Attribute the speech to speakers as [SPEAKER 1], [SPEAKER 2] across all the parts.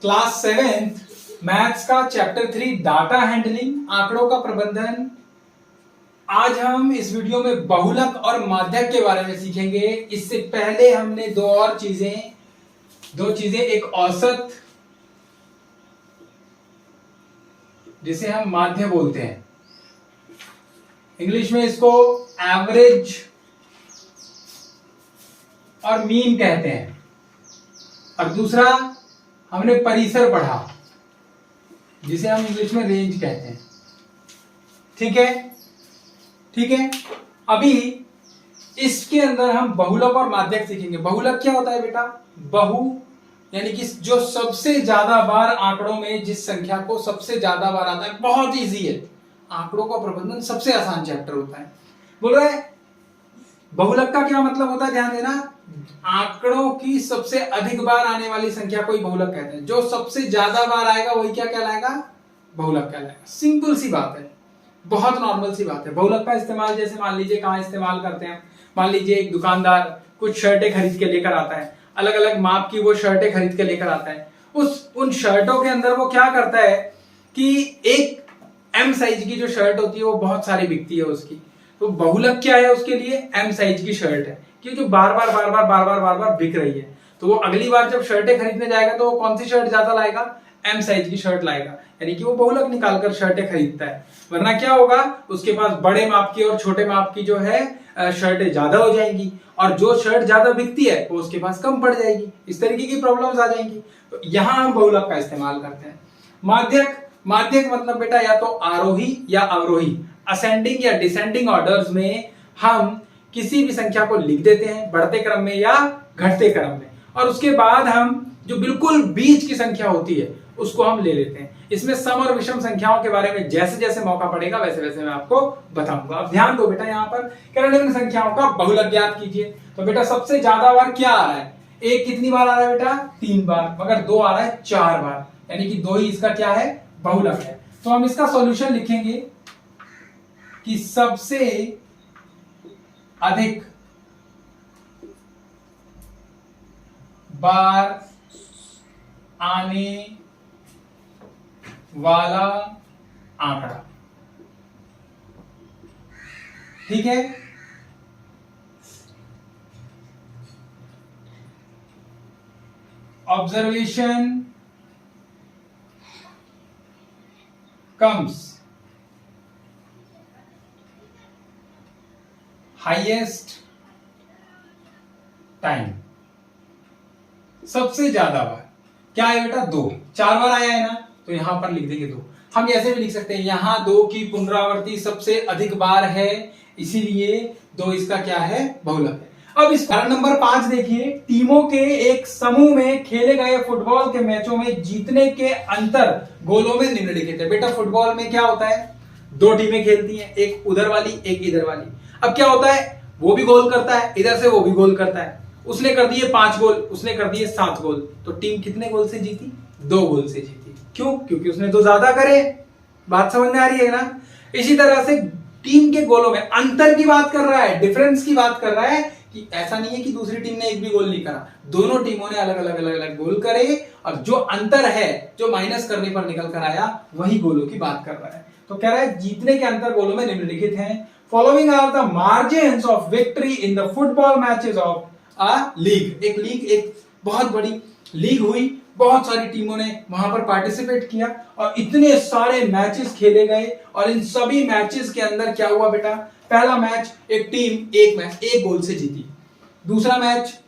[SPEAKER 1] Class 7th maths का chapter 3 data handling, आंकड़ों का प्रबंधन। आज हम इस वीडियो में बहुलक और माध्यक के बारे में सीखेंगे। इससे पहले हमने दो चीजें, एक औसत जिसे हम माध्य बोलते हैं, इंग्लिश में इसको एवरेज और मीन कहते हैं, और दूसरा हमने परिसर पढ़ा जिसे हम इंग्लिश में रेंज कहते हैं। ठीक है। अभी इसके अंदर हम बहुलक और माध्यक सीखेंगे। बहुलक क्या होता है बेटा? बहु यानी कि जो सबसे ज्यादा बार आंकड़ों में जिस संख्या को सबसे ज्यादा बार आता है, बहुत इजी है। आंकड़ों का प्रबंधन सबसे आसान चैप्टर होता है। बोल रहा है बहुलक का क्या मतलब होता है, ध्यान देना। आंकड़ों की सबसे अधिक बार आने वाली संख्या को ही बहुलक कहते हैं। जो सबसे ज्यादा बार आएगा वही क्या कहलाएगा? बहुलक कहलाएगा। सिंपल सी बात है, बहुत नॉर्मल सी बात है। बहुलक का इस्तेमाल जैसे मान लीजिए कहां इस्तेमाल करते हैं। मान लीजिए एक दुकानदार कुछ शर्टें खरीद के लेकर आता है, अलग अलग माप की वो शर्टें खरीद के लेकर आता है। उन शर्टों के अंदर वो क्या करता है कि एक एम साइज की जो शर्ट होती है वो बहुत सारी बिकती है उसकी। तो बहुलक क्या है उसके लिए? एम साइज की शर्ट है, क्योंकि बार बार बिक रही है। तो वो अगली बार जब शर्टें खरीदने जाएगा तो वो कौन सी शर्ट ज्यादा लाएगा? एम साइज की शर्ट लाएगा, यानी कि वो बहुलक निकालकर शर्टें खरीदता है। वरना क्या होगा, उसके पास बड़े माप की और छोटे माप की जो है शर्टें ज्यादा हो जाएंगी, और जो शर्ट ज्यादा बिकती है वो उसके पास कम पड़ जाएगी। इस तरीके की प्रॉब्लम्स आ जाएंगी। तो यहां हम बहुलक का इस्तेमाल करते हैं। माध्यक मतलब बेटा या तो आरोही या अवरोही, असेंडिंग या डिसेंडिंग ऑर्डर्स में हम किसी भी संख्या को लिख देते हैं, बढ़ते क्रम में या घटते क्रम में, और उसके बाद हम जो बिल्कुल बीच की संख्या होती है उसको हम ले लेते हैं। इसमें सम और विषम संख्याओं के बारे में जैसे जैसे मौका पड़ेगा वैसे वैसे मैं आपको बताऊंगा। अब ध्यान दो बेटा, यहाँ पर ऋणात्मक संख्याओं का बहुलक ज्ञात कीजिए। तो बेटा सबसे ज्यादा बार क्या आ रहा है? एक कितनी बार आ रहा है बेटा? 3 बार, मगर 2 आ रहा है 4 बार, यानी कि 2 ही इसका क्या है? बहुलक है। तो हम इसका सॉल्यूशन लिखेंगे कि सबसे अधिक बार आने वाला आंकड़ा। ठीक है। Observation comes highest time. सबसे ज्यादा बार क्या है बेटा? 2। 4 बार आया है ना, तो यहां पर लिख देंगे 2। हम ऐसे भी लिख सकते हैं, यहां 2 की पुनरावृत्ति सबसे अधिक बार है, इसीलिए 2 इसका क्या है? बहुलक है। अब इस उदाहरण नंबर 5 देखिए। टीमों के एक समूह में खेले गए फुटबॉल के मैचों में जीतने के अंतर गोलों में निम्नलिखित है। बेटा फुटबॉल में क्या होता है? 2 टीमें खेलती हैं, एक उधर वाली एक इधर वाली। अब क्या होता है, वो भी गोल करता है, इधर से वो भी गोल करता है। उसने कर दिए 5 गोल, उसने कर दिए 7 गोल, तो टीम कितने गोल से जीती? 2 गोल से जीती। क्यों? क्योंकि उसने 2 ज्यादा करे। बात समझ में आ रही है ना? इसी तरह से टीम के गोलों में अंतर की बात कर रहा है, डिफरेंस की बात कर रहा है, कि ऐसा नहीं है कि दूसरी टीम ने एक भी गोल नहीं करा, दोनों टीमों ने अलग अलग गोल करे, और जो अंतर है, जो माइनस करने पर निकल कर आया, वही गोलों की बात कर रहा है। तो कह रहा है जीतने के अंतर गोलों में निम्नलिखित हैं। Following are the margins of victory in the football matches of league. एक बहुत बड़ी लीग हुई, बहुत सारी टीमों ने वहां पर पार्टिसिपेट किया, और इतने सारे मैचेस खेले गए, और इन सभी मैचेस के अंदर क्या हुआ बेटा? पहला मैच एक टीम एक मैच 1 गोल से जीती, दूसरा मैच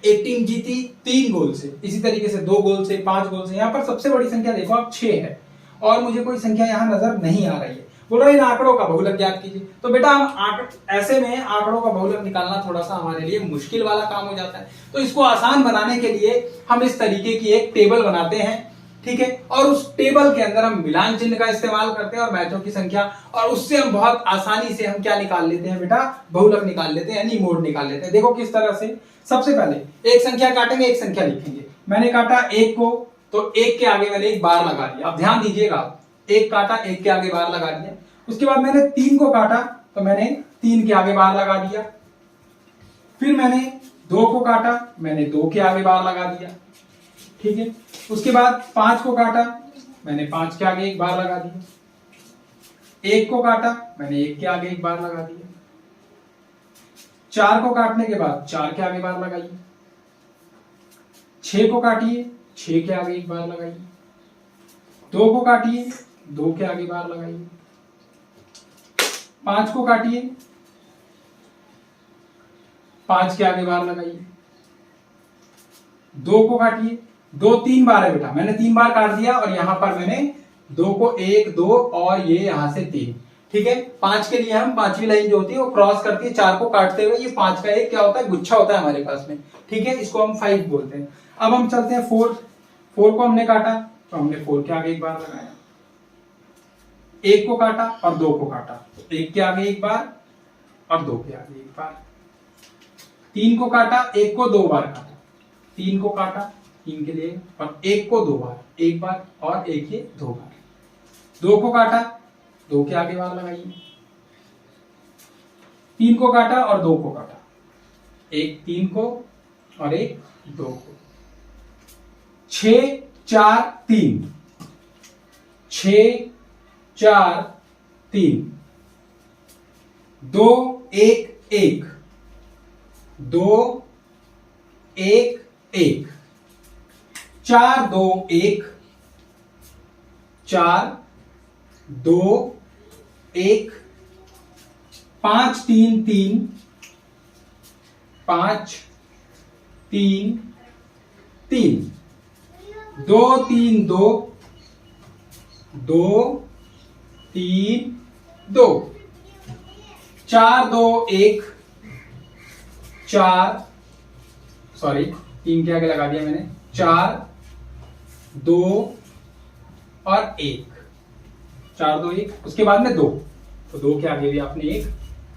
[SPEAKER 1] एक टीम जीती 3 गोल से, इसी तरीके से 2 गोल से, 5 गोल से। यहां पर सबसे बड़ी संख्या देखो आप 6 है, और मुझे कोई संख्या यहां नजर नहीं आ रही है। बोल रहा है इन आंकड़ों का बहुलक ज्ञात कीजिए। तो बेटा हम ऐसे में आंकड़ों का बहुलक निकालना थोड़ा सा हमारे लिए मुश्किल वाला काम हो जाता है। तो इसको आसान बनाने के लिए हम इस तरीके की एक टेबल बनाते हैं, ठीक है, और उस टेबल के अंदर हम मिलान चिन्ह का इस्तेमाल करते हैं और मैचों की संख्या, और उससे हम बहुत आसानी से हम क्या निकाल लेते हैं बेटा? बहुलक निकाल लेते हैं, यानी मोड निकाल लेते हैं। देखो किस तरह से। सबसे पहले एक संख्या काटेंगे, एक संख्या लिखेंगे। मैंने काटा 1 को, तो 1 के आगे मैंने एक बार लगा दिया। अब ध्यान दीजिएगा, 1 काटा, 1 के आगे बार लगा दिया। उसके बाद मैंने 3 को काटा, तो मैंने 3 के आगे बार लगा दिया। फिर मैंने 2 को काटा, मैंने 2 के आगे बार लगा दिया। ठीक है। उसके बाद 5 को काटा, मैंने 5 के आगे एक बार लगा दिया। 1 को काटा, मैंने 1 के आगे एक बार लगा दिया। 4 को काटने के बाद 4 के आगे बार लगाइए। 6 को काटिए, 6 के आगे एक बार लगाइए। 2 को काटिए, 2 के आगे बार लगाइए। 5 को काटिए, 5 के आगे बार लगाइए। 2 को काटिए, 2 3 बार है बेटा, मैंने 3 बार काट दिया और यहां पर मैंने 2 को 1 2 और ये यहां से 3, ठीक है। 5 के लिए हम 5वीं लाइन जो होती है वो क्रॉस करती है 4 को काटते हुए, ये 5 का एक क्या होता है, गुच्छा होता है हमारे पास में, ठीक है। इसको हम 5 बोलते हैं। अब हम चलते हैं 4 को हमने काटा तो हमने 4 के आगे एक बार लगाया। 1 को काटा और 2 को काटा, 1 के आगे एक बार और 2 के आगे एक बार। 3 को काटा, 1 को 2 बार काटा। 3 को काटा 3 के लिए और 1 को 2 बार, एक बार और 1 ये 2 बार। 2 को काटा, 2 के आगे बार लगाइए। 3 को काटा और 2 को काटा, 1 3 को और 1 2 को। 6 4 3, 6 4 3, 2 1 1, 2 1 1, 4 2 1, 4 2 1, 5 3 3, 5 3 3, 2 3 2, 2 3 2, 4 2 1, 4 सॉरी 3 के आगे लगा दिया मैंने, 4 2 और 1, 4 2 1, उसके बाद में 2, तो 2 के आगे भी आपने 1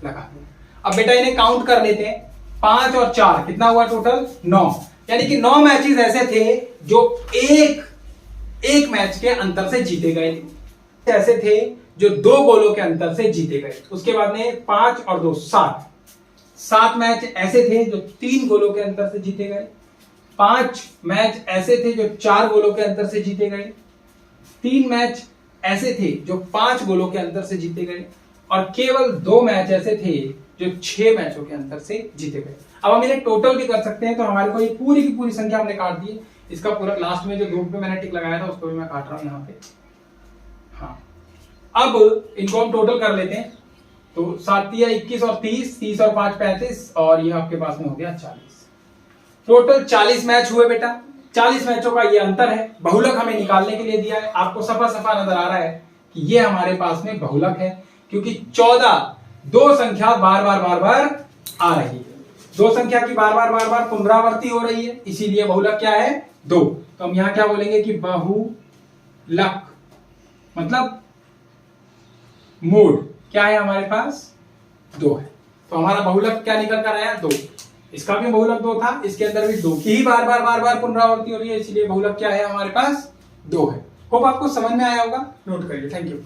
[SPEAKER 1] लगा दिया। अब बेटा इन्हें काउंट कर लेते हैं, 5 और 4 कितना हुआ टोटल, 9। यानी कि 9 मैचेस ऐसे थे जो एक मैच के अंतर से जीते गए थे, ऐसे थे जो 2 गोलों के अंतर से जीते गए। उसके बाद में 5 और 2 7 मैच ऐसे थे जो 3 गोलों के अंतर से जीते गए। 5 मैच ऐसे थे जो 4 गोलों के अंतर से जीते गए। 3 मैच ऐसे थे जो 5 गोलों के अंतर से जीते गए और केवल 2 मैच ऐसे थे जो 6 मैचों के अंतर से जीते गए। अब हम इन्हें टोटल भी कर सकते हैं, तो हमारे को ये पूरी की पूरी संख्या हमने काट दी है। इसका पूरा लास्ट में जो 2 पे मैंने टिक लगाया था उसको भी मैं काट रहा हूं यहाँ पे। हाँ, अब इनको हम टोटल कर लेते हैं, तो 7 या 21 और 30, 30 और 5 35 और ये आपके पास में हो गया 40। टोटल 40 मैच हुए बेटा। 40 मैचों का ये अंतर है, बहुलक हमें निकालने के लिए दिया है। आपको सफा सफा नजर आ रहा है कि ये हमारे पास में बहुलक है, क्योंकि 14 दो संख्या बार बार आ रही है, 2 संख्या की बार बार पुनरावृत्ति हो रही है, इसीलिए बहुलक क्या है, 2। तो हम यहां क्या बोलेंगे कि बहुलक मतलब मूड क्या है हमारे पास, 2 है। तो हमारा बहुलक क्या निकल कर आया, 2। इसका भी बहुलक 2 था, इसके अंदर भी 2 की ही बार बार पुनरावृत्ति हो रही है, इसलिए बहुलक क्या है हमारे पास, 2 है। होप आपको समझ में आया होगा, नोट करिए। Thank you.